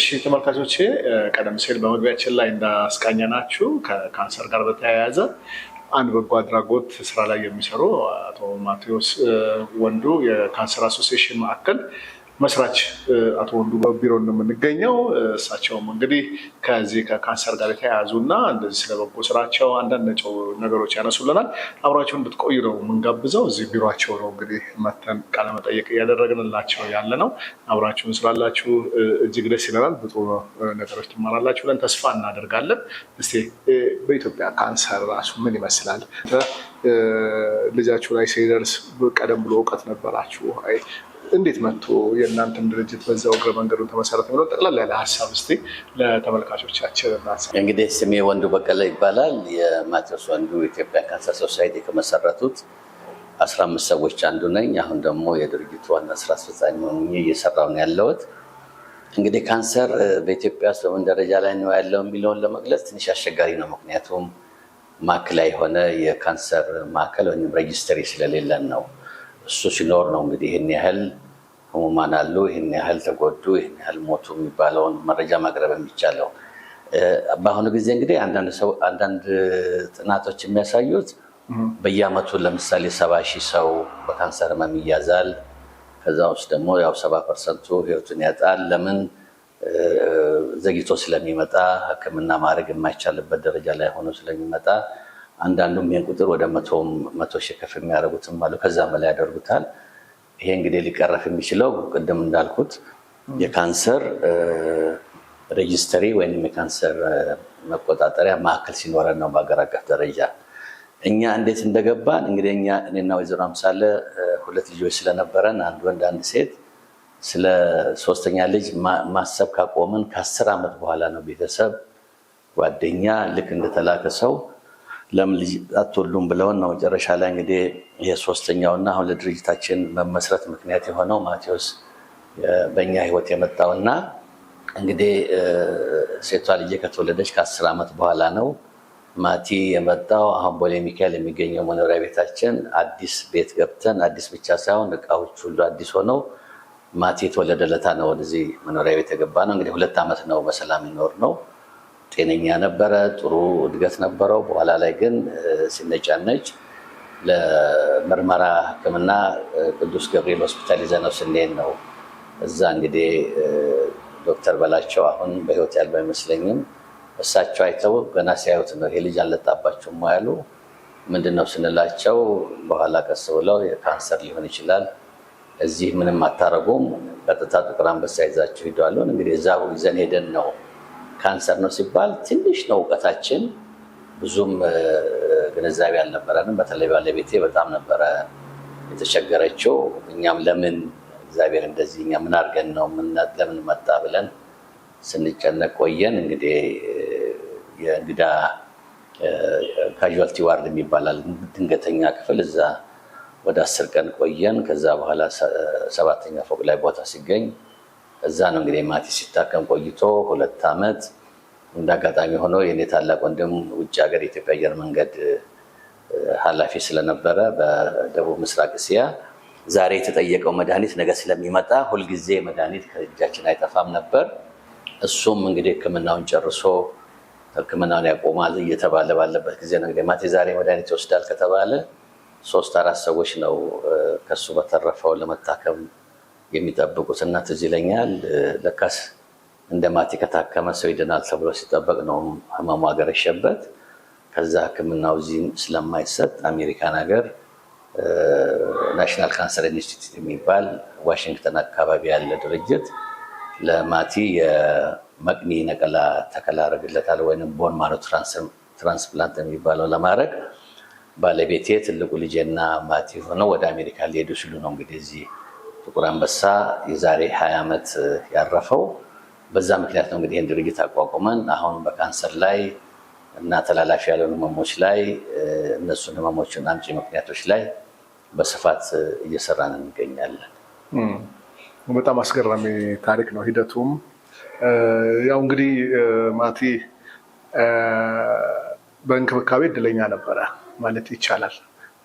እሺ ተመልካቾቼ ቀደም ሲል በመግቢያችን ላይ እንዳስቃኘናችሁ ከካንሰር ጋር በተያያዘ አንድ በጎ አድራጎት ስራ ላይ የሚሰሩ አቶ ማቴዎስ ወንዱ የካንሰር አሶሲዬሽን ማዕከል መስራች አቶ ወንዱ ቢሮ ነው የምንገኘው። እሳቸውም እንግዲህ ከዚህ ከካንሰር ጋር የተያያዙና እንደዚህ ስለበጎ ስራቸው አንዳንድ ነገሮች ያነሱልናል። አብራችሁን እንድትቆዩ ነው የምንጋብዘው። እዚህ ቢሮአቸው ነው እንግዲህ መተን ቃለ መጠይቅ እያደረግንላቸው ያለ ነው። አብራችሁን ስላላችሁ እጅግ ደስ ይለናል። ብዙ ነገሮች ትማራላችሁ ብለን ተስፋ እናደርጋለን። እስቲ በኢትዮጵያ ካንሰር ራሱ ምን ይመስላል? ልጃችሁ ላይ ሲደርስ ቀደም ብሎ እውቀት ነበራችሁ? እንዴት መጥቶ የእናንተን ድርጅት በዛው እግረ መንገዱን ተመሰረተ ብሎ ጠቅላላ ያለ ሀሳብ እስቲ ለተመልካቾቻችን እናንሳ። እንግዲህ ስሜ ወንዱ በቀለ ይባላል። የማቴዎስ ወንዱ ኢትዮጵያ ካንሰር ሶሳይቲ ከመሰረቱት 15 ሰዎች አንዱ ነኝ። አሁን ደግሞ የድርጅቱ ዋና ስራ አስፈጻሚ ሆኜ እየሰራሁ ነው ያለሁት። እንግዲህ ካንሰር በኢትዮጵያ ውስጥ በምን ደረጃ ላይ ነው ያለው የሚለውን ለመግለጽ ትንሽ አስቸጋሪ ነው። ምክንያቱም ማዕከላዊ የሆነ የካንሰር ማዕከል ወይም ሬጂስተሪ ስለሌለን ነው። እሱ ሲኖር ነው እንግዲህ ይህን ያህል ህሙማን አሉ፣ ይህን ያህል ተጎዱ፣ ይህን ያህል ሞቱ የሚባለውን መረጃ ማቅረብ የሚቻለው። በአሁኑ ጊዜ እንግዲህ አንዳንድ ጥናቶች የሚያሳዩት በየአመቱ ለምሳሌ 70,000 ሰው በካንሰር ህመም ይያዛል። ከዛ ውስጥ ደግሞ ያው 70% ህይወቱን ያጣል። ለምን? ዘግይቶ ስለሚመጣ፣ ህክምና ማድረግ የማይቻልበት ደረጃ ላይ ሆኖ ስለሚመጣ። አንዳንዱም ይህን ቁጥር ወደ 100,000 ከፍ የሚያደርጉትም አሉ፣ ከዛም በላይ ያደርጉታል። ይሄ እንግዲህ ሊቀረፍ የሚችለው ቅድም እንዳልኩት የካንሰር ሬጂስተሪ ወይም የካንሰር መቆጣጠሪያ ማዕከል ሲኖረን ነው በሀገር አቀፍ ደረጃ። እኛ እንዴት እንደገባን እንግዲህ እኔና ወይዘሮ አምሳለ 2 ልጆች ስለነበረን አንድ ወንድ አንድ ሴት፣ ስለ 3ኛ ልጅ ማሰብ ካቆምን ከ10 ዓመት በኋላ ነው ቤተሰብ ጓደኛ ልክ እንደተላከ ሰው ለምን ልጅ አትወልዱም ብለውን ነው መጨረሻ ላይ እንግዲህ የ3ኛውና አሁን ለድርጅታችን መመስረት ምክንያት የሆነው ማቴዎስ በእኛ ህይወት የመጣውና እንግዲህ ሴቷ ልጅ ከተወለደች ከ10 ዓመት በኋላ ነው ማቲ የመጣው። አሁን ቦሌ ሚካኤል የሚገኘው መኖሪያ ቤታችን አዲስ ቤት ገብተን አዲስ ብቻ ሳይሆን እቃዎች ሁሉ አዲስ ሆነው ማቲ የተወለደለታ ነው ወደዚህ መኖሪያ ቤት የገባ ነው። እንግዲህ 2 ዓመት ነው በሰላም ይኖር ነው። ጤነኛ ነበረ፣ ጥሩ እድገት ነበረው። በኋላ ላይ ግን ሲነጫነጭ ለምርመራ ህክምና ቅዱስ ገብርኤል ሆስፒታል ይዘነው ስንሄድ ነው እዛ እንግዲህ ዶክተር በላቸው አሁን በህይወት ያለው አይመስለኝም፣ እሳቸው አይተው ገና ሲያዩት ነው ይሄ ልጅ አልለጣባችሁም ያሉ። ምንድነው ስንላቸው በኋላ ቀስ ብለው የካንሰር ሊሆን ይችላል፣ እዚህ ምንም አታረጉም፣ ቀጥታ ጥቁር አንበሳ ይዛችሁ ሂደዋል። እንግዲህ እዛ ይዘን ሄደን ነው ካንሰር ነው ሲባል ትንሽ ነው እውቀታችን፣ ብዙም ግንዛቤ አልነበረንም። በተለይ ባለቤቴ በጣም ነበረ የተቸገረችው። እኛም ለምን እግዚአብሔር እንደዚህ እኛ ምን አድርገን ነው ለምን መጣ ብለን ስንጨነቅ ቆየን። እንግዲህ የእንግዳ ካዥዋልቲ ዋርድ የሚባላል ድንገተኛ ክፍል፣ እዛ ወደ 10 ቀን ቆየን። ከዛ በኋላ 7ኛ ፎቅ ላይ ቦታ ሲገኝ እዛ ነው እንግዲህ ማቲ ሲታከም ቆይቶ 2 ዓመት። እንዳጋጣሚ ሆኖ የኔ ታላቅ ወንድም ውጭ ሀገር የኢትዮጵያ አየር መንገድ ኃላፊ ስለነበረ በደቡብ ምስራቅ እስያ ዛሬ የተጠየቀው መድኃኒት ነገ ስለሚመጣ ሁልጊዜ መድኃኒት ከእጃችን አይጠፋም ነበር። እሱም እንግዲህ ህክምናውን ጨርሶ ህክምናውን ያቆማል እየተባለ ባለበት ጊዜ ነው እንግዲህ ማቲ ዛሬ መድኃኒት ይወስዳል ከተባለ 3-4 ሰዎች ነው ከሱ በተረፈው ለመታከም የሚጠብቁት። እና ትዝ ይለኛል ለካስ እንደ ማቲ ከታከመ ሰው ይድናል ተብሎ ሲጠበቅ ነው ህመሙ አገረሸበት። ከዛ ህክምናው እዚህ ስለማይሰጥ አሜሪካን ሀገር ናሽናል ካንሰር ኢንስቲትዩት የሚባል ዋሽንግተን አካባቢ ያለ ድርጅት ለማቲ የመቅኒ ነቀላ ተከላ አደረግለታል፣ ወይም ቦን ማሮ ትራንስፕላንት የሚባለው ለማድረግ ባለቤቴ ትልቁ ልጄና ማቲ ሆነው ወደ አሜሪካ ሊሄዱ ሲሉ ነው እንግዲህ እዚህ ጥቁር አንበሳ የዛሬ 20 ዓመት ያረፈው። በዛ ምክንያት ነው እንግዲህ ይህን ድርጅት አቋቁመን አሁን በካንሰር ላይ እና ተላላፊ ያልሆኑ ህመሞች ላይ እነሱን ህመሞችን አምጪ ምክንያቶች ላይ በስፋት እየሰራን እንገኛለን። በጣም አስገራሚ ታሪክ ነው ሂደቱም። ያው እንግዲህ ማቲ በእንክብካቤ እድለኛ ነበረ ማለት ይቻላል።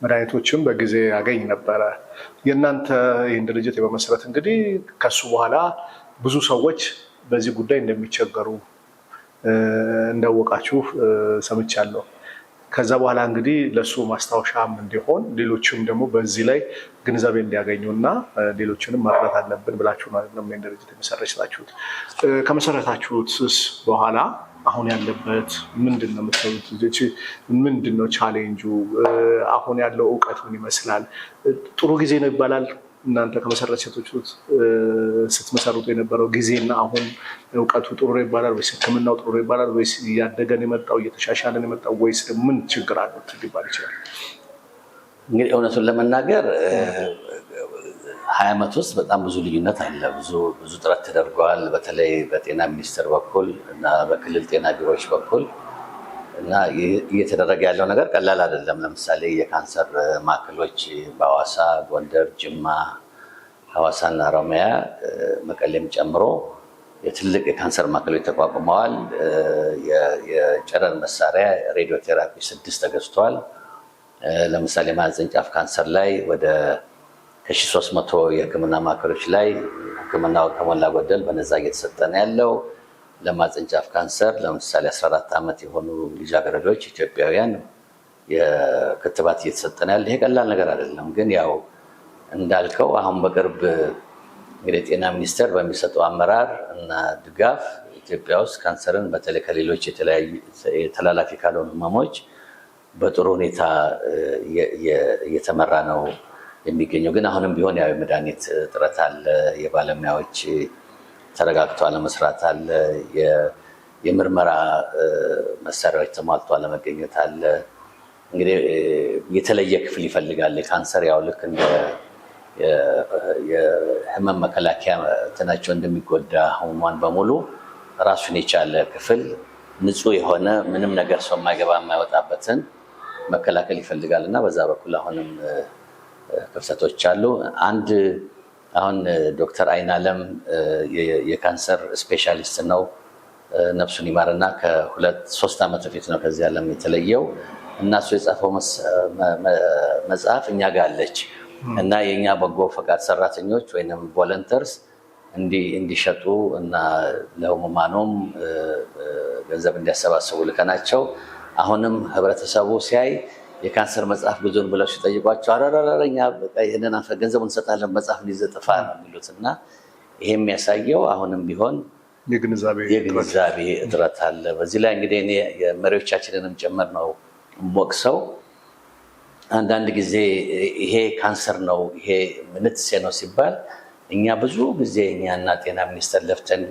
መድኃኒቶችም በጊዜ ያገኝ ነበረ። የእናንተ ይህን ድርጅት የመመስረት እንግዲህ ከሱ በኋላ ብዙ ሰዎች በዚህ ጉዳይ እንደሚቸገሩ እንዳወቃችሁ ሰምቻለሁ። ከዛ በኋላ እንግዲህ ለሱ ማስታወሻም እንዲሆን ሌሎችም ደግሞ በዚህ ላይ ግንዛቤ እንዲያገኙና ሌሎችንም መርዳት አለብን ብላችሁ ነው ሜን ድርጅት የመሰረታችሁት። ከመሰረታችሁትስ በኋላ አሁን ያለበት ምንድን ነው የምትሰሩት? ምንድን ነው ቻሌንጁ? አሁን ያለው እውቀት ምን ይመስላል? ጥሩ ጊዜ ነው ይባላል። እናንተ ከመሰረታችሁት ስትመሰሩት የነበረው ጊዜና አሁን እውቀቱ ጥሩ ነው ይባላል ወይስ ሕክምናው ጥሩ ነው ይባላል ወይስ እያደገን የመጣው እየተሻሻለን የመጣው ወይስ ምን ችግር አለው ሊባል ይችላል? እንግዲህ እውነቱን ለመናገር 20 ዓመት ውስጥ በጣም ብዙ ልዩነት አለ። ብዙ ጥረት ተደርገዋል። በተለይ በጤና ሚኒስቴር በኩል እና በክልል ጤና ቢሮዎች በኩል እና እየተደረገ ያለው ነገር ቀላል አይደለም። ለምሳሌ የካንሰር ማዕከሎች በሐዋሳ፣ ጎንደር፣ ጅማ፣ ሐዋሳና ኦሮሚያ መቀሌም ጨምሮ የትልቅ የካንሰር ማዕከሎች ተቋቁመዋል። የጨረር መሳሪያ ሬዲዮ ቴራፒ 6 ተገዝተዋል። ለምሳሌ ማህፀን ጫፍ ካንሰር ላይ ወደ ከ1300 የህክምና ማዕከሎች ላይ ህክምናው ከሞላ ጎደል በነፃ እየተሰጠ ነው ያለው። ለማህፀን ጫፍ ካንሰር ለምሳሌ 14 ዓመት የሆኑ ልጃገረዶች ኢትዮጵያውያን የክትባት እየተሰጠ ነው ያለ። ይሄ ቀላል ነገር አይደለም። ግን ያው እንዳልከው አሁን በቅርብ እንግዲህ ጤና ሚኒስቴር በሚሰጠው አመራር እና ድጋፍ ኢትዮጵያ ውስጥ ካንሰርን በተለይ ከሌሎች የተለያዩ ተላላፊ ካልሆኑ ህመሞች በጥሩ ሁኔታ እየተመራ ነው የሚገኘው። ግን አሁንም ቢሆን ያው የመድኃኒት እጥረት አለ፣ የባለሙያዎች ተረጋግቶ አለመስራት አለ፣ የምርመራ መሳሪያዎች ተሟልቶ አለመገኘት አለ። እንግዲህ የተለየ ክፍል ይፈልጋል። ካንሰር ያው ልክ እንደ የህመም መከላከያ እንትናቸው እንደሚጎዳ ህሙማን በሙሉ ራሱን የቻለ ክፍል ንጹህ የሆነ ምንም ነገር ሰው የማይገባ የማይወጣበትን መከላከል ይፈልጋል እና በዛ በኩል አሁንም ክፍተቶች አሉ። አንድ አሁን ዶክተር አይናለም የካንሰር ስፔሻሊስት ነው፣ ነፍሱን ይማርና ከ2-3 ዓመት በፊት ነው ከዚህ ዓለም የተለየው እና እሱ የጻፈው መጽሐፍ እኛ ጋር አለች እና የእኛ በጎ ፈቃድ ሰራተኞች ወይም ቮለንተርስ እንዲሸጡ እና ለህሙማኑም ገንዘብ እንዲያሰባስቡ ልከናቸው አሁንም ህብረተሰቡ ሲያይ የካንሰር መጽሐፍ ግዙን ብለው ሲጠይቋቸው አረረረኛ ይህንን ገንዘቡን እንሰጣለን መጽሐፍ እንዲዘጥፋ ነው የሚሉት እና ይሄ የሚያሳየው አሁንም ቢሆን የግንዛቤ እጥረት አለ። በዚህ ላይ እንግዲህ እኔ የመሪዎቻችንንም ጭምር ነው ሞቅሰው አንዳንድ ጊዜ ይሄ ካንሰር ነው ይሄ ምንትሴ ነው ሲባል እኛ ብዙ ጊዜ እኛና ጤና ሚኒስቴር ለፍተን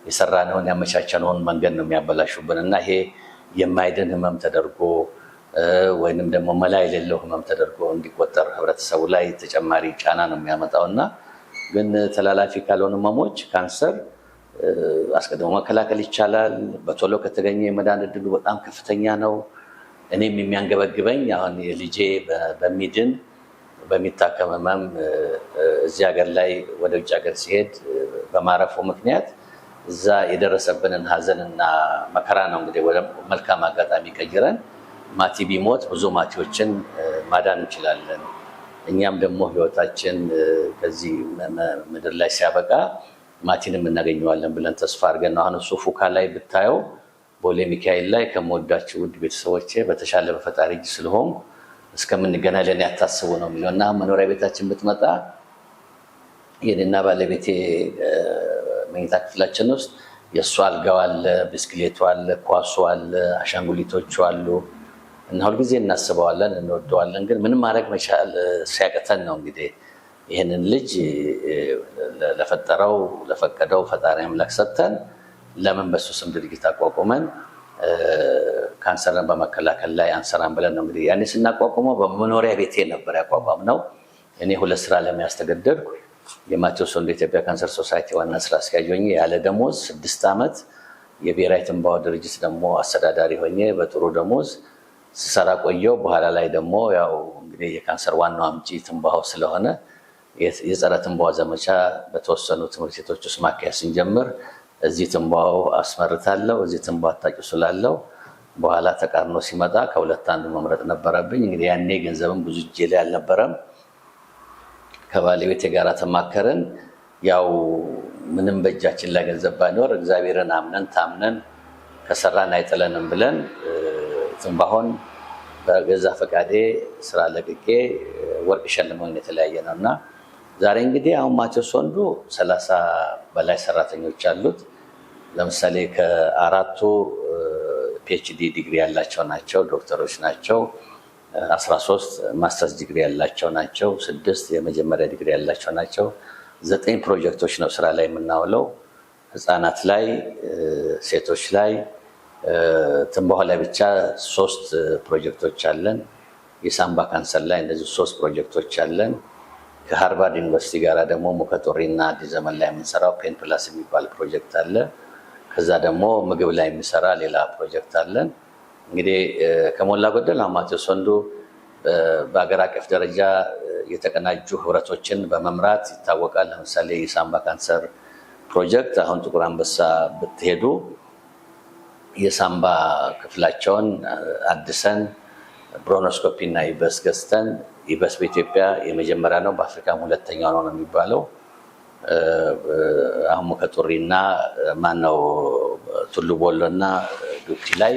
የሰራነውን ያመቻቸነውን መንገድ ነው የሚያበላሹብን እና ይሄ የማይድን ህመም ተደርጎ ወይንም ደግሞ መላ የሌለው ህመም ተደርጎ እንዲቆጠር ህብረተሰቡ ላይ ተጨማሪ ጫና ነው የሚያመጣው እና ግን ተላላፊ ካልሆኑ ህመሞች ካንሰር አስቀድሞ መከላከል ይቻላል። በቶሎ ከተገኘ የመዳን ዕድሉ በጣም ከፍተኛ ነው። እኔም የሚያንገበግበኝ አሁን የልጄ በሚድን በሚታከም ህመም እዚህ ሀገር ላይ ወደ ውጭ ሀገር ሲሄድ በማረፉ ምክንያት እዛ የደረሰብንን ሀዘንና መከራ ነው እንግዲህ ወደ መልካም አጋጣሚ ቀይረን ማቲ ቢሞት ብዙ ማቲዎችን ማዳን እንችላለን። እኛም ደግሞ ህይወታችን ከዚህ ምድር ላይ ሲያበቃ ማቲንም እናገኘዋለን ብለን ተስፋ አድርገን አሁን እሱ ፉካ ላይ ብታየው ቦሌ ሚካኤል ላይ ከመወዳችሁ ውድ ቤተሰቦቼ በተሻለ በፈጣሪ እጅ ስለሆንኩ እስከምንገናኝ ለእኔ ያታስቡ ነው የሚለው እና መኖሪያ ቤታችን ብትመጣ የኔና ባለቤቴ መኝታ ክፍላችን ውስጥ የእሱ አልጋው አለ፣ ብስክሌቱ አለ፣ ኳሱ አለ፣ አሻንጉሊቶቹ አሉ እና ሁልጊዜ እናስበዋለን፣ እንወደዋለን። ግን ምንም ማድረግ መቻል ሲያቅተን ነው እንግዲህ ይህንን ልጅ ለፈጠረው ለፈቀደው ፈጣሪ አምላክ ሰጥተን ለምን በሱ ስም ድርጅት አቋቁመን ካንሰርን በመከላከል ላይ አንሰራም ብለን ነው እንግዲህ ያኔ ስናቋቁመው በመኖሪያ ቤቴ ነበር ያቋቋምነው። እኔ 2 ስራ ለመያዝ ተገደድኩ። የማቴዎስ ወንዱ የኢትዮጵያ ካንሰር ሶሳይቲ ዋና ስራ አስኪያጅ ሆኜ ያለ ደሞዝ 6 ዓመት የብሔራዊ ትንባሆ ድርጅት ደግሞ አስተዳዳሪ ሆኜ በጥሩ ደሞዝ ስሰራ ቆየው። በኋላ ላይ ደግሞ ያው እንግዲህ የካንሰር ዋናው አምጪ ትንባሆ ስለሆነ የጸረ ትንባሆ ዘመቻ በተወሰኑ ትምህርት ቤቶች ውስጥ ማካሄድ ስንጀምር እዚህ ትንባሆ አስመርታለሁ፣ እዚህ ትንባሆ አታጭሱ ስላለው በኋላ ተቃርኖ ሲመጣ ከሁለት አንዱ መምረጥ ነበረብኝ። እንግዲህ ያኔ ገንዘብም ብዙ እጄ ላይ አልነበረም። ከባለቤቴ ጋር ተማከረን። ያው ምንም በእጃችን ላይ ገንዘብ ባይኖር እግዚአብሔርን አምነን ታምነን ከሰራን አይጥለንም ብለን ትንባሆን በገዛ ፈቃዴ ስራ ለቅቄ ወርቅ ሸልመውን የተለያየ ነው እና ዛሬ እንግዲህ አሁን ማቴዎስ ወንዱ 30 በላይ ሰራተኞች አሉት። ለምሳሌ ከ4ቱ ፒኤችዲ ዲግሪ ያላቸው ናቸው፣ ዶክተሮች ናቸው። 13 ማስተርስ ዲግሪ ያላቸው ናቸው። 6 የመጀመሪያ ዲግሪ ያላቸው ናቸው። 9 ፕሮጀክቶች ነው ስራ ላይ የምናውለው። ህፃናት ላይ፣ ሴቶች ላይ፣ ትንባሆ ላይ ብቻ 3 ፕሮጀክቶች አለን። የሳምባ ካንሰር ላይ እንደዚህ 3 ፕሮጀክቶች አለን። ከሃርቫርድ ዩኒቨርሲቲ ጋር ደግሞ ሙከጦሪ እና አዲስ ዘመን ላይ የምንሰራው ፔን ፕላስ የሚባል ፕሮጀክት አለ። ከዛ ደግሞ ምግብ ላይ የሚሰራ ሌላ ፕሮጀክት አለን። እንግዲህ ከሞላ ጎደል አሁን ማቴዎስ ወንዱ በአገር አቀፍ ደረጃ የተቀናጁ ህብረቶችን በመምራት ይታወቃል። ለምሳሌ የሳምባ ካንሰር ፕሮጀክት አሁን ጥቁር አንበሳ ብትሄዱ የሳምባ ክፍላቸውን አድሰን ብሮኖስኮፒ እና ኢበስ ገዝተን ኢበስ በኢትዮጵያ የመጀመሪያ ነው፣ በአፍሪካም ሁለተኛው ነው የሚባለው። አሁን ሙከጦሪና ማነው ቱሉ ቦሎ እና ዱብቲ ላይ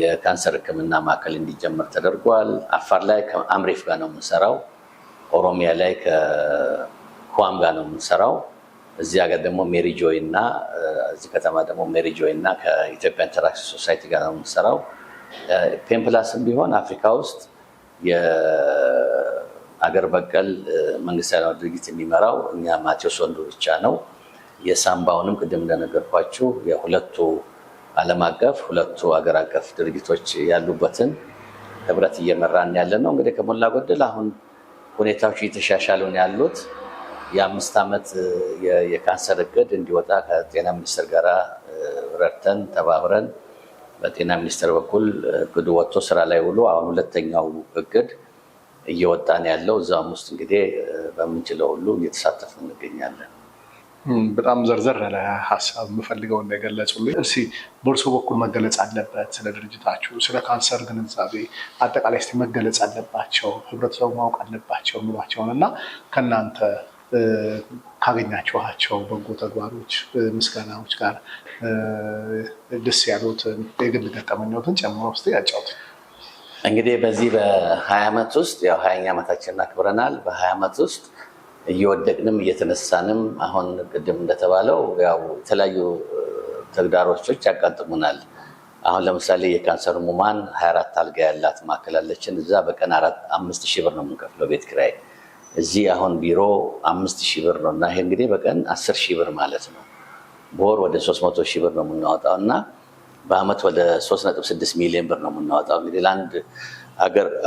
የካንሰር ህክምና ማዕከል እንዲጀመር ተደርጓል። አፋር ላይ ከአምሬፍ ጋር ነው የምንሰራው። ኦሮሚያ ላይ ከኳም ጋር ነው የምንሰራው። እዚህ ሀገር ደግሞ ሜሪጆይ እና እዚህ ከተማ ደግሞ ሜሪጆይ እና ከኢትዮጵያ ኢንተራክሽን ሶሳይቲ ጋር ነው የምንሰራው። ፔን ፕላስም ቢሆን አፍሪካ ውስጥ የአገር በቀል መንግስታዊ ድርጅት የሚመራው እኛ ማቴዎስ ወንዱ ብቻ ነው። የሳምባውንም ቅድም እንደነገርኳችሁ የሁለቱ ዓለም አቀፍ ሁለቱ አገር አቀፍ ድርጅቶች ያሉበትን ህብረት እየመራን ያለ ነው። እንግዲህ ከሞላ ጎደል አሁን ሁኔታዎች እየተሻሻሉ ነው ያሉት። የ5 ዓመት የካንሰር እቅድ እንዲወጣ ከጤና ሚኒስቴር ጋር ረድተን ተባብረን በጤና ሚኒስቴር በኩል እቅዱ ወጥቶ ስራ ላይ ውሎ አሁን ሁለተኛው እቅድ እየወጣ ነው ያለው። እዛም ውስጥ እንግዲህ በምንችለው ሁሉ እየተሳተፍን እንገኛለን። በጣም ዘርዘር ያለ ሀሳብ የምፈልገውን እንደገለጹልኝ። እስኪ በእርሶ በኩል መገለጽ አለበት ስለ ድርጅታችሁ፣ ስለ ካንሰር ግንዛቤ አጠቃላይ እስኪ መገለጽ አለባቸው ህብረተሰቡ ማወቅ አለባቸው የሚሏቸውን እና ከእናንተ ካገኛችኋቸው በጎ ተግባሮች ምስጋናዎች ጋር ደስ ያሉትን የግል ገጠመኞትን ጨምሮ ውስጥ ያጫውቱ። እንግዲህ በዚህ በ20 ዓመት ውስጥ ያው 20ኛ ዓመታችንን አክብረናል። በ20 ዓመት ውስጥ እየወደቅንም እየተነሳንም አሁን ቅድም እንደተባለው ያው የተለያዩ ተግዳሮቶች ያጋጥሙናል። አሁን ለምሳሌ የካንሰር ህሙማን 24 አልጋ ያላት ማዕከል አለችን። እዛ በቀን 5,000 ብር ነው የምንከፍለው ቤት ኪራይ። እዚህ አሁን ቢሮ 5,000 ብር ነው እና ይሄ እንግዲህ በቀን 10,000 ብር ማለት ነው። በወር ወደ 300,000 ብር ነው የምናወጣው እና በአመት ወደ 3.6 ሚሊዮን ብር ነው የምናወጣው። እንግዲህ ለአንድ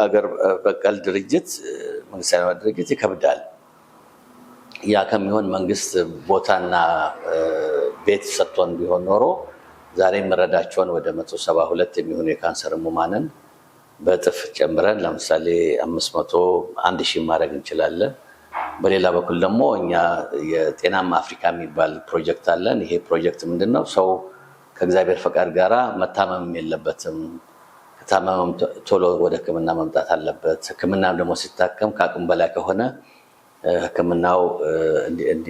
አገር በቀል ድርጅት መንግስታዊ ድርጅት ይከብዳል። ያ ከሚሆን መንግስት ቦታና ቤት ሰጥቶን ቢሆን ኖሮ ዛሬ የምንረዳቸውን ወደ 172 የሚሆኑ የካንሰር ህሙማንን በእጥፍ ጨምረን ለምሳሌ 500 1,000 ማድረግ እንችላለን። በሌላ በኩል ደግሞ እኛ የጤናማ አፍሪካ የሚባል ፕሮጀክት አለን። ይሄ ፕሮጀክት ምንድን ነው? ሰው ከእግዚአብሔር ፈቃድ ጋራ መታመም የለበትም። ከታመመም ቶሎ ወደ ህክምና መምጣት አለበት። ህክምና ደግሞ ሲታከም ከአቅም በላይ ከሆነ ህክምናው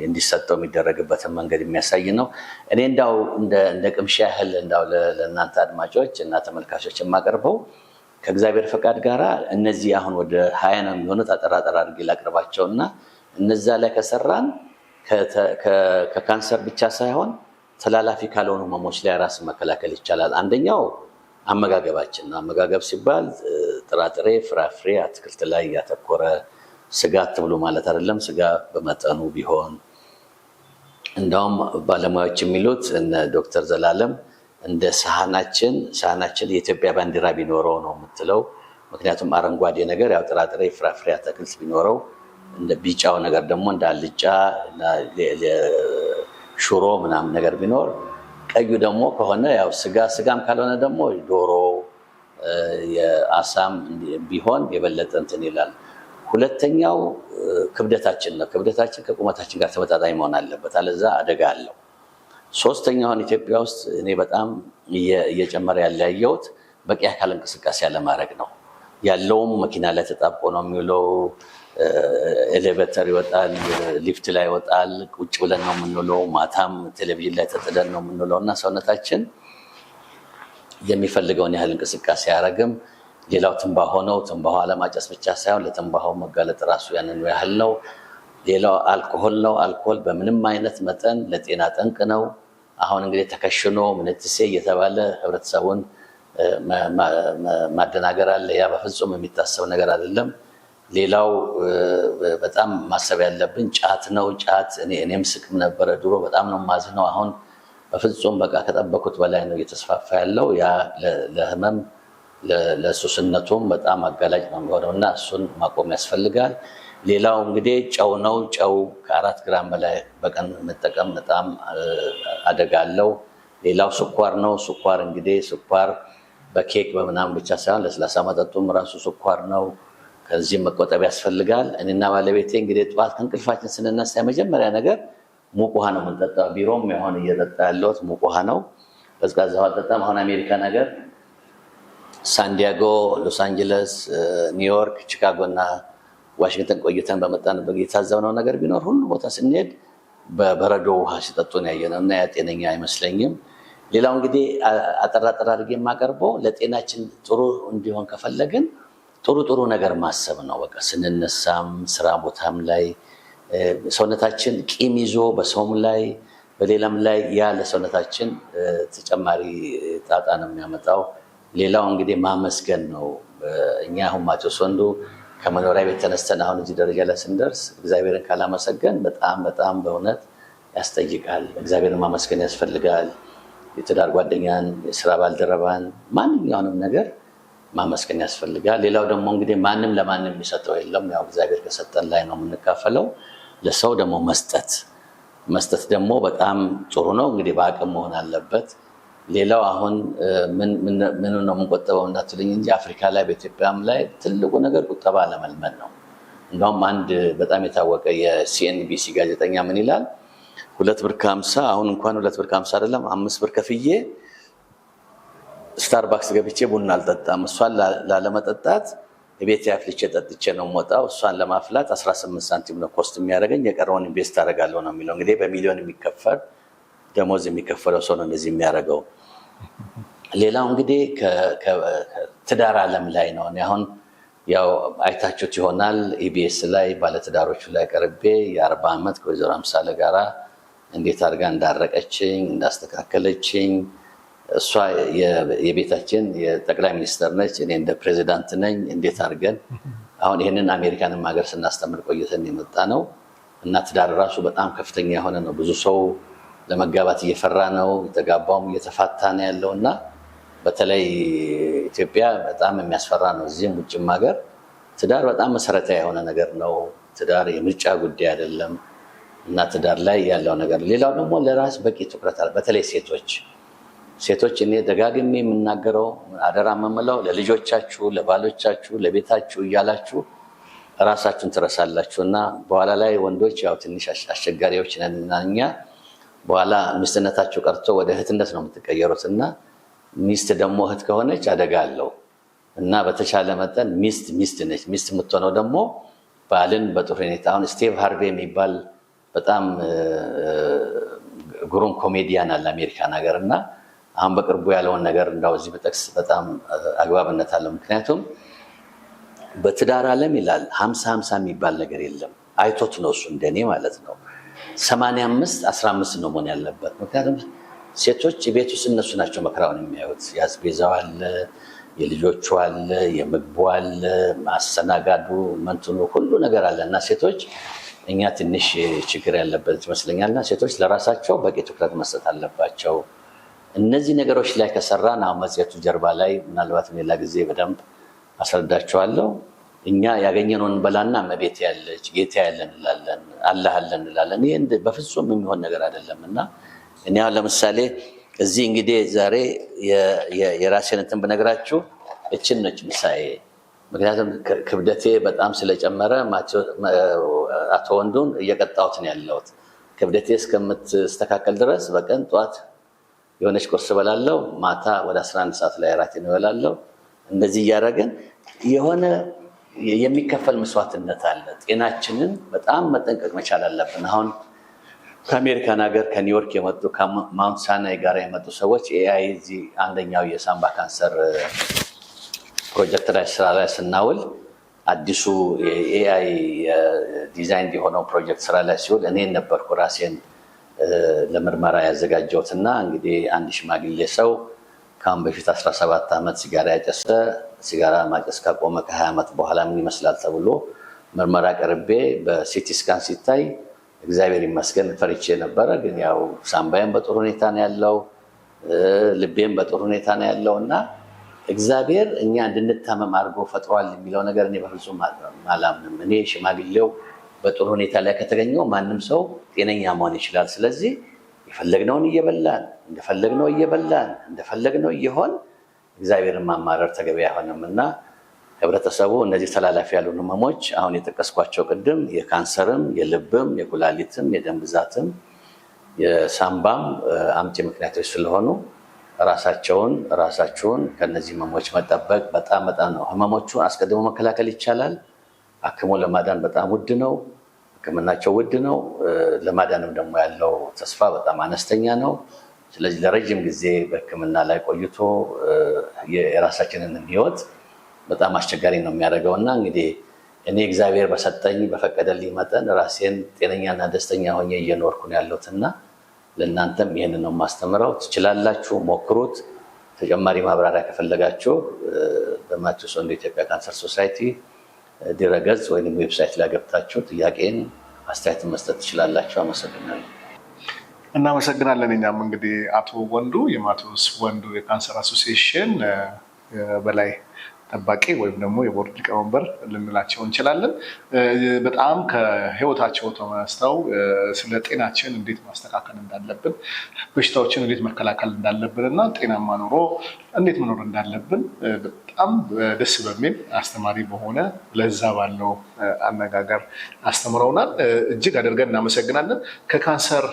እንዲሰጠው የሚደረግበትን መንገድ የሚያሳይ ነው። እኔ እንዳው እንደ ቅምሻ ያህል እንዳው ለእናንተ አድማጮች እና ተመልካቾች የማቀርበው ከእግዚአብሔር ፈቃድ ጋራ እነዚህ አሁን ወደ 20 ነው የሚሆኑት አጠራጠር አድርጌ ላቅርባቸውና እነዛ ላይ ከሰራን ከካንሰር ብቻ ሳይሆን ተላላፊ ካልሆኑ ህመሞች ላይ ራስ መከላከል ይቻላል። አንደኛው አመጋገባችን ነው። አመጋገብ ሲባል ጥራጥሬ፣ ፍራፍሬ፣ አትክልት ላይ ያተኮረ ስጋ አትብሉ ማለት አይደለም። ስጋ በመጠኑ ቢሆን እንደውም ባለሙያዎች የሚሉት እነ ዶክተር ዘላለም እንደ ሳህናችን የኢትዮጵያ ባንዲራ ቢኖረው ነው የምትለው። ምክንያቱም አረንጓዴ ነገር ያው ጥራጥሬ፣ ፍራፍሬ፣ አትክልት ቢኖረው፣ እንደ ቢጫው ነገር ደግሞ እንደ አልጫ፣ ሽሮ ምናምን ነገር ቢኖር፣ ቀዩ ደግሞ ከሆነ ያው ስጋም ካልሆነ ደግሞ ዶሮ፣ የአሳም ቢሆን የበለጠ እንትን ይላል። ሁለተኛው ክብደታችን ነው። ክብደታችን ከቁመታችን ጋር ተመጣጣኝ መሆን አለበት፣ አለዛ አደጋ አለው። ሶስተኛውን ኢትዮጵያ ውስጥ እኔ በጣም እየጨመረ ያለያየሁት በቂ አካል እንቅስቃሴ ያለማድረግ ነው። ያለውም መኪና ላይ ተጣብቆ ነው የሚውለው። ኤሌቬተር ይወጣል፣ ሊፍት ላይ ይወጣል፣ ቁጭ ብለን ነው የምንውለው፣ ማታም ቴሌቪዥን ላይ ተጥደን ነው የምንውለው እና ሰውነታችን የሚፈልገውን ያህል እንቅስቃሴ አያደርግም። ሌላው ትንባሆ ነው። ትንባሆ አለማጨስ ብቻ ሳይሆን ለትንባሆ መጋለጥ ራሱ ያንን ያህል ነው። ሌላው አልኮሆል ነው። አልኮሆል በምንም አይነት መጠን ለጤና ጠንቅ ነው። አሁን እንግዲህ ተከሽኖ ምንትሴ እየተባለ ህብረተሰቡን ማደናገር አለ። ያ በፍጹም የሚታሰብ ነገር አይደለም። ሌላው በጣም ማሰብ ያለብን ጫት ነው። ጫት እኔም ስቅም ነበረ ድሮ፣ በጣም ነው ማዝነው። አሁን በፍጹም በቃ ከጠበቁት በላይ ነው እየተስፋፋ ያለው። ያ ለህመም ለሱስነቱም በጣም አጋላጭ ነው የሚሆነው እና እሱን ማቆም ያስፈልጋል። ሌላው እንግዲህ ጨው ነው። ጨው ከ4 ግራም በላይ በቀን መጠቀም በጣም አደጋ አለው። ሌላው ስኳር ነው። ስኳር እንግዲህ ስኳር በኬክ በምናምን ብቻ ሳይሆን ለስላሳ መጠጡም ራሱ ስኳር ነው። ከዚህም መቆጠብ ያስፈልጋል። እኔና ባለቤቴ እንግዲህ ጠዋት ከእንቅልፋችን ስንነሳ የመጀመሪያ ነገር ሙቅ ውሃ ነው የምንጠጣው። ቢሮም አሁን እየጠጣ ያለሁት ሙቅ ውሃ ነው። ቀዝቃዛ ውሃ አልጠጣም። አሁን አሜሪካ ነገር ሳንዲያጎ፣ ሎስ አንጀለስ፣ ኒውዮርክ፣ ቺካጎ እና ዋሽንግተን ቆይተን በመጣንበት የታዘብነው ነገር ቢኖር ሁሉ ቦታ ስንሄድ በበረዶ ውሃ ሲጠጡ ነው ያየነው እና ያ ጤነኛ አይመስለኝም። ሌላው እንግዲህ አጠራጠር አድርጌ የማቀርበው ለጤናችን ጥሩ እንዲሆን ከፈለግን ጥሩ ነገር ማሰብ ነው። በቃ ስንነሳም ስራ ቦታም ላይ ሰውነታችን ቂም ይዞ በሰውም ላይ በሌላም ላይ ያ ለሰውነታችን ተጨማሪ ጣጣ ነው የሚያመጣው። ሌላው እንግዲህ ማመስገን ነው። እኛ አሁን ማቴዎስ ወንዱ ከመኖሪያ ቤት ተነስተን አሁን እዚህ ደረጃ ላይ ስንደርስ እግዚአብሔርን ካላመሰገን በጣም በእውነት ያስጠይቃል። እግዚአብሔርን ማመስገን ያስፈልጋል። የትዳር ጓደኛን፣ የስራ ባልደረባን፣ ማንኛውንም ነገር ማመስገን ያስፈልጋል። ሌላው ደግሞ እንግዲህ ማንም ለማንም የሚሰጠው የለም። ያው እግዚአብሔር ከሰጠን ላይ ነው የምንካፈለው። ለሰው ደግሞ መስጠት ደግሞ በጣም ጥሩ ነው። እንግዲህ በአቅም መሆን አለበት። ሌላው አሁን ምን ነው የምንቆጠበው እንዳትልኝ እንጂ አፍሪካ ላይ በኢትዮጵያም ላይ ትልቁ ነገር ቁጠባ ለመልመድ ነው። እንደውም አንድ በጣም የታወቀ የሲኤንቢሲ ጋዜጠኛ ምን ይላል? 2 ብር ከ50 አሁን እንኳን 2 ብር ከ50 አይደለም 5 ብር ከፍዬ ስታርባክስ ገብቼ ቡና አልጠጣም። እሷን ላለመጠጣት ቤት ያፍልቼ ጠጥቼ ነው የምወጣው። እሷን ለማፍላት 18 ሳንቲም ነው ኮስት የሚያደርገኝ። የቀረውን ኢንቨስት አደርጋለሁ ነው የሚለው። እንግዲህ በሚሊዮን የሚከፈል ደሞዝ የሚከፈለው ሰው ነው እንደዚህ የሚያደርገው። ሌላው እንግዲህ ከትዳር ዓለም ላይ ነው። አሁን ያው አይታችሁት ይሆናል ኢቢኤስ ላይ ባለትዳሮቹ ላይ ቀርቤ የ40 ዓመት ከወይዘሮ አምሳለ ጋራ እንዴት አድርጋ እንዳረቀችኝ እንዳስተካከለችኝ። እሷ የቤታችን የጠቅላይ ሚኒስትር ነች፣ እኔ እንደ ፕሬዚዳንት ነኝ። እንዴት አድርገን አሁን ይህንን አሜሪካንም ሀገር ስናስተምር ቆይተን የመጣ ነው እና ትዳር ራሱ በጣም ከፍተኛ የሆነ ነው። ብዙ ሰው ለመጋባት እየፈራ ነው፣ የተጋባውም እየተፋታ ነው ያለው እና በተለይ ኢትዮጵያ በጣም የሚያስፈራ ነው። እዚህም ውጭም ሀገር ትዳር በጣም መሰረታዊ የሆነ ነገር ነው። ትዳር የምርጫ ጉዳይ አይደለም እና ትዳር ላይ ያለው ነገር። ሌላው ደግሞ ለራስ በቂ ትኩረት አለ። በተለይ ሴቶች እኔ ደጋግሜ የምናገረው አደራ የምለው ለልጆቻችሁ፣ ለባሎቻችሁ፣ ለቤታችሁ እያላችሁ ራሳችሁን ትረሳላችሁ እና በኋላ ላይ ወንዶች ያው ትንሽ አስቸጋሪዎች ነን እኛ። በኋላ ሚስትነታችሁ ቀርቶ ወደ እህትነት ነው የምትቀየሩት እና ሚስት ደግሞ እህት ከሆነች አደጋ አለው እና በተቻለ መጠን ሚስት ነች። ሚስት የምትሆነው ደግሞ ባልን በጥሩ ሁኔታ። አሁን ስቲቭ ሃርቬ የሚባል በጣም ግሩም ኮሜዲያን አለ አሜሪካን ሀገር እና አሁን በቅርቡ ያለውን ነገር እንዳው እዚህ በጠቅስ በጣም አግባብነት አለው። ምክንያቱም በትዳር ዓለም ይላል 50-50 የሚባል ነገር የለም። አይቶት ነው እሱ እንደኔ ማለት ነው 85-15 ነው መሆን ያለበት። ምክንያቱም ሴቶች ቤት ውስጥ እነሱ ናቸው መከራውን የሚያዩት። ያስቤዛው አለ፣ የልጆቹ አለ፣ የምግቡ አለ፣ ማስተናጋዱ መንትኑ ሁሉ ነገር አለ እና ሴቶች እኛ ትንሽ ችግር ያለበት ይመስለኛል እና ሴቶች ለራሳቸው በቂ ትኩረት መስጠት አለባቸው። እነዚህ ነገሮች ላይ ከሰራን አሁን መጽሔቱ ጀርባ ላይ ምናልባት ሌላ ጊዜ በደንብ አስረዳቸዋለሁ። እኛ ያገኘነውን እንበላና እመቤቴ ያለች ጌታ ያለን እንላለን፣ አላህ አለን እንላለን። ይህ በፍጹም የሚሆን ነገር አይደለም እና እኔ አሁን ለምሳሌ እዚህ እንግዲህ ዛሬ የራሴን እንትን ብነግራችሁ እችን ነች ምሳሌ። ምክንያቱም ክብደቴ በጣም ስለጨመረ አቶ ወንዱን እየቀጣሁት ነው ያለሁት። ክብደቴ እስከምትስተካከል ድረስ በቀን ጠዋት የሆነች ቁርስ እበላለሁ፣ ማታ ወደ 11 ሰዓት ላይ እራቴን እበላለሁ። እንደዚህ እያደረግን የሆነ የሚከፈል መስዋዕትነት አለ። ጤናችንን በጣም መጠንቀቅ መቻል አለብን። አሁን ከአሜሪካን ሀገር ከኒውዮርክ የመጡ ከማውንት ሳናይ ጋር የመጡ ሰዎች ኤአይ እዚህ አንደኛው የሳምባ ካንሰር ፕሮጀክት ላይ ስራ ላይ ስናውል አዲሱ ኤአይ ዲዛይን የሆነው ፕሮጀክት ስራ ላይ ሲውል እኔን ነበርኩ ራሴን ለምርመራ ያዘጋጀሁት እና እንግዲህ አንድ ሽማግሌ ሰው ከአሁን በፊት 17 ዓመት ሲጋራ ያጨሰ ሲጋራ ማጨስ ካቆመ ከ20 ዓመት በኋላ ምን ይመስላል ተብሎ ምርመራ ቀርቤ በሲቲ ስካን ሲታይ እግዚአብሔር ይመስገን ፈርቼ ነበረ። ግን ያው ሳምባዬም በጥሩ ሁኔታ ነው ያለው፣ ልቤም በጥሩ ሁኔታ ነው ያለው እና እግዚአብሔር እኛ እንድንታመም አድርጎ ፈጥሯል የሚለው ነገር እኔ በፍጹም አላምንም። እኔ ሽማግሌው በጥሩ ሁኔታ ላይ ከተገኘው ማንም ሰው ጤነኛ መሆን ይችላል። ስለዚህ የፈለግነውን እየበላን እንደፈለግነው እየሆን እግዚአብሔርን ማማረር ተገቢ አይሆንም እና ህብረተሰቡ እነዚህ ተላላፊ ያልሆኑ ህመሞች አሁን የጠቀስኳቸው ቅድም የካንሰርም፣ የልብም፣ የኩላሊትም፣ የደም ብዛትም የሳምባም አምጪ ምክንያቶች ስለሆኑ ራሳቸውን ከነዚህ ህመሞች መጠበቅ በጣም ነው። ህመሞቹን አስቀድሞ መከላከል ይቻላል። አክሞ ለማዳን በጣም ውድ ነው። ህክምናቸው ውድ ነው። ለማዳንም ደግሞ ያለው ተስፋ በጣም አነስተኛ ነው። ስለዚህ ለረጅም ጊዜ በህክምና ላይ ቆይቶ የራሳችንን ህይወት በጣም አስቸጋሪ ነው የሚያደርገው እና እንግዲህ እኔ እግዚአብሔር በሰጠኝ በፈቀደልኝ መጠን ራሴን ጤነኛና ደስተኛ ሆኜ እየኖርኩ ነው ያለሁትና ለእናንተም ይህንን ነው የማስተምረው። ትችላላችሁ፣ ሞክሩት። ተጨማሪ ማብራሪያ ከፈለጋችሁ በማቴዎስ ወንዱ የኢትዮጵያ ካንሰር ሶሳይቲ ድረገጽ ወይም ዌብሳይት ላይ ገብታችሁ ጥያቄን አስተያየትን መስጠት ትችላላችሁ። አመሰግናለሁ። እናመሰግናለን። እኛም እንግዲህ አቶ ወንዱ የማቴዎስ ወንዱ የካንሰር አሶሲዬሽን በላይ ጠባቂ ወይም ደግሞ የቦርድ ሊቀመንበር ልንላቸው እንችላለን። በጣም ከህይወታቸው ተነስተው ስለ ጤናችን እንዴት ማስተካከል እንዳለብን፣ በሽታዎችን እንዴት መከላከል እንዳለብን እና ጤናማ ኑሮ እንዴት መኖር እንዳለብን በጣም ደስ በሚል አስተማሪ በሆነ ለዛ ባለው አነጋገር አስተምረውናል። እጅግ አድርገን እናመሰግናለን። ከካንሰር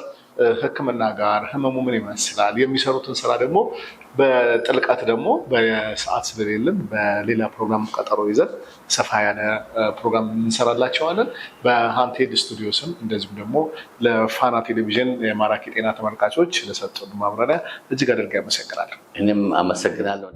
ህክምና ጋር ህመሙ ምን ይመስላል የሚሰሩትን ስራ ደግሞ በጥልቀት ደግሞ በሰዓት ስለሌለን በሌላ ፕሮግራም ቀጠሮ ይዘን ሰፋ ያለ ፕሮግራም እንሰራላቸዋለን። በሃንቴድ ስቱዲዮ ስም እንደዚሁም ደግሞ ለፋና ቴሌቪዥን የማራኪ ጤና ተመልካቾች ለሰጡን ማብራሪያ እጅግ አድርጌ አመሰግናለሁ። እኔም አመሰግናለሁ።